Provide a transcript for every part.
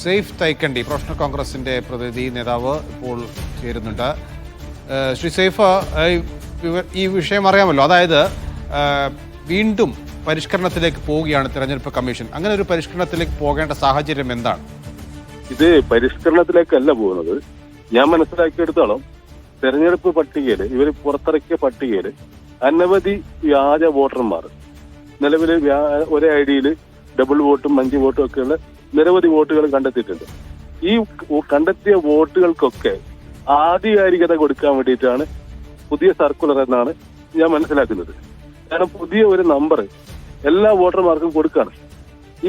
Saif Thaikandi professional കോൺഗ്രസിന്റെ പ്രതിനിധി നേതാവ് ഇപ്പോൾ ചേരുന്നുണ്ട്. ശ്രീ സെയ്ഫ്, ഈ വിഷയം അറിയാമല്ലോ. അതായത് വീണ്ടും പരിഷ്കരണത്തിലേക്ക് പോവുകയാണ് തെരഞ്ഞെടുപ്പ് കമ്മീഷൻ. അങ്ങനെ ഒരു പരിഷ്കരണത്തിലേക്ക് പോകേണ്ട സാഹചര്യം എന്താണ്? ഇത് പരിഷ്കരണത്തിലേക്കല്ല പോകുന്നത്. ഞാൻ മനസ്സിലാക്കിയെടുത്തോളം തെരഞ്ഞെടുപ്പ് പട്ടികയിൽ, ഇവർ പുറത്തിറക്കിയ പട്ടികയിൽ അനവധി വ്യാജ വോട്ടർമാർ, നിലവിൽ ഒരേ ഐ ഡിയിൽ ഡബിൾ വോട്ടും 5 വോട്ടും ഒക്കെയുള്ള നിരവധി വോട്ടുകൾ കണ്ടെത്തിയിട്ടുണ്ട്. ഈ കണ്ടെത്തിയ വോട്ടുകൾക്കൊക്കെ ആധികാരികത കൊടുക്കാൻ വേണ്ടിയിട്ടാണ് പുതിയ സർക്കുലർ എന്നാണ് ഞാൻ മനസ്സിലാക്കുന്നത്. കാരണം പുതിയ ഒരു നമ്പർ എല്ലാ വോട്ടർമാർക്കും കൊടുക്കുകയാണ്.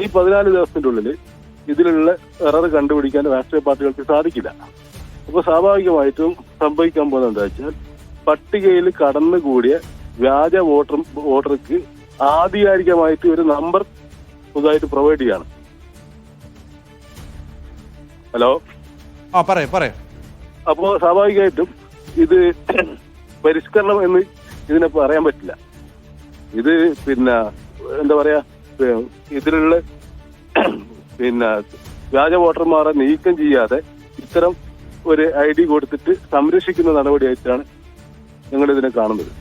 ഈ 14 ദിവസത്തിന്റെ ഉള്ളിൽ ഇതിലുള്ള എറർ കണ്ടുപിടിക്കാൻ രാഷ്ട്രീയ പാർട്ടികൾക്ക് സാധിക്കില്ല. അപ്പോൾ സ്വാഭാവികമായിട്ടും സംഭവിക്കാൻ പോകുന്നത് എന്താ വെച്ചാൽ, പട്ടികയിൽ കടന്നുകൂടിയ വ്യാജ വോട്ടർക്ക് ആധികാരികമായിട്ട് ഒരു നമ്പർ പുതുതായിട്ട് പ്രൊവൈഡ് ചെയ്യാണ്. ഹലോ, പറയൂ. അപ്പോ സ്വാഭാവികമായിട്ടും ഇത് പരിഷ്കരണം എന്ന് ഇതിനെ പറയാൻ പറ്റില്ല. ഇത് എന്താ പറയാ, ഇതിലുള്ള വ്യാജ വോട്ടർമാരെ നീക്കം ചെയ്യാതെ ഇത്തരം ഒരു ഐ ഡി കൊടുത്തിട്ട് സംരക്ഷിക്കുന്ന നടപടിയായിട്ടാണ് ഞങ്ങൾ ഇതിനെ കാണുന്നത്.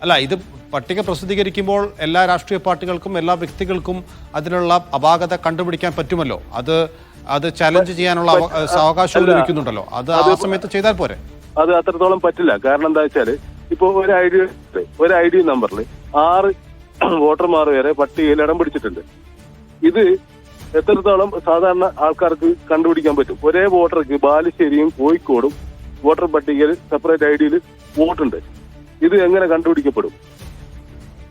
അല്ല, ഇത് പട്ടിക പ്രസിദ്ധീകരിക്കുമ്പോൾ എല്ലാ രാഷ്ട്രീയ പാർട്ടികൾക്കും എല്ലാ വ്യക്തികൾക്കും അതിനുള്ള അപാകത കണ്ടുപിടിക്കാൻ പറ്റുമല്ലോ. അത് ചലഞ്ച് ചെയ്യാനുള്ള അവകാശം ലഭിക്കുന്നുണ്ടല്ലോ. അത് ആ സമയത്ത് ചെയ്താൽ പോരെ? അത് അത്രത്തോളം പറ്റില്ല. കാരണം എന്താ വെച്ചാല്, ഇപ്പൊ ഒരു ഐ ഡി നമ്പറിൽ 6 വോട്ടർമാർ വരെ പട്ടികയിൽ ഇടം പിടിച്ചിട്ടുണ്ട്. ഇത് എത്രത്തോളം സാധാരണ ആൾക്കാർക്ക് കണ്ടുപിടിക്കാൻ പറ്റും? ഒരേ വോട്ടർക്ക് ബാലുശ്ശേരിയും കോഴിക്കോടും വോട്ടർ പട്ടികയിൽ സെപ്പറേറ്റ് ഐ ഡിയിൽ വോട്ടുണ്ട്. ഇത് എങ്ങനെ കണ്ടുപിടിക്കപ്പെടും?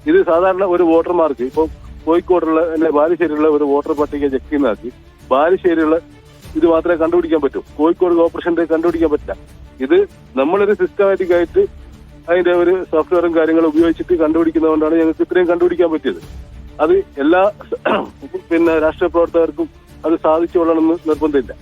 ഇത് സാധാരണ ഒരു വോട്ടർമാർക്ക് ഇപ്പൊ കോഴിക്കോടുള്ള ബാലുശ്ശേരിയുള്ള ഒരു വോട്ടർ പട്ടിക ചെക്ക് ചെയ്യുന്നതാക്കി ബാലുശ്ശേരിയുള്ള ഇത് മാത്രമേ കണ്ടുപിടിക്കാൻ പറ്റൂ. കോഴിക്കോട് കോർപ്പറേഷന്റെ കണ്ടുപിടിക്കാൻ പറ്റില്ല. ഇത് നമ്മളൊരു സിസ്റ്റമാറ്റിക് ആയിട്ട് അതിന്റെ ഒരു സോഫ്റ്റ്വെയറും കാര്യങ്ങളും ഉപയോഗിച്ചിട്ട് കണ്ടുപിടിക്കുന്നതുകൊണ്ടാണ് ഞങ്ങൾക്ക് ഇത്രയും കണ്ടുപിടിക്കാൻ പറ്റിയത്. അത് എല്ലാ രാഷ്ട്രീയ പ്രവർത്തകർക്കും അത് സാധിച്ചുകൊള്ളണമെന്ന് നിർബന്ധമില്ല.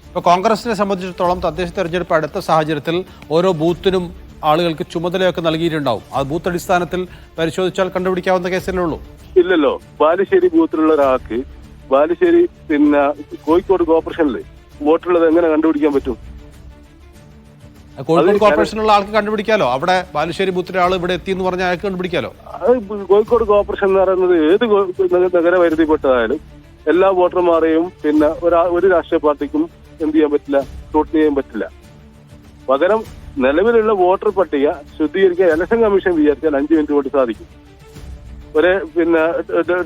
ഇപ്പൊ കോൺഗ്രസിനെ സംബന്ധിച്ചിടത്തോളം തദ്ദേശ തെരഞ്ഞെടുപ്പ് അടുത്ത സാഹചര്യത്തിൽ ഓരോ ബൂത്തിനും ആളുകൾക്ക് ചുമതലയൊക്കെ നൽകിയിട്ടുണ്ടാവും. അത് ബൂത്ത് അടിസ്ഥാനത്തിൽ പരിശോധിച്ചാൽ കണ്ടുപിടിക്കാവുന്ന കേസല്ലേ ഉള്ളൂ? ഇല്ലല്ലോ. ബാലുശ്ശേരി ബൂത്തിലുള്ള ഒരാൾക്ക് ബാലുശ്ശേരി കോഴിക്കോട് കോർപ്പറേഷനിൽ വോട്ടുള്ളത് എങ്ങനെ കണ്ടുപിടിക്കാൻ പറ്റും? കോഴിക്കോട് കോർപ്പറേഷനുള്ള ആൾക്ക് കണ്ടുപിടിക്കാലോ. അവിടെ ബാലുശ്ശേരി ബൂത്തിലെ ആൾ ഇവിടെ എത്തി എന്ന് പറഞ്ഞാൽ അയാൾക്ക് കണ്ടുപിടിക്കാലോ. കോഴിക്കോട് കോർപ്പറേഷൻ എന്ന് പറയുന്നത് ഏത് നഗരപരിധിപ്പെട്ടായാലും എല്ലാ വോട്ടർമാരെയും ഒരു രാഷ്ട്രീയ പാർട്ടിക്കും എന്ത് ചെയ്യാൻ പറ്റില്ല, സ്ക്രൂട്ടിനി ചെയ്യാൻ പറ്റില്ല. പകരം നിലവിലുള്ള വോട്ടർ പട്ടിക ശുദ്ധീകരിക്കാൻ ഇലക്ഷൻ കമ്മീഷൻ വിചാരിച്ചാൽ 5 മിനിറ്റ് കൊണ്ട് സാധിക്കും. ഒരേ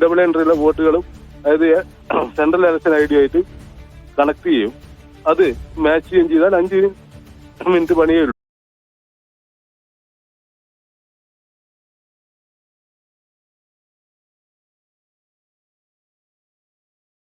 ഡബിൾ എൻട്രിയുള്ള വോട്ടുകളും അതായത് സെൻട്രൽ ഇലക്ഷൻ ഐ ഡി ആയിട്ട് കണക്ട് ചെയ്യും. അത് മാച്ച് ചെയ്യുകയും ചെയ്താൽ 5 മിനിറ്റ് പണിയേ ഉള്ളൂ.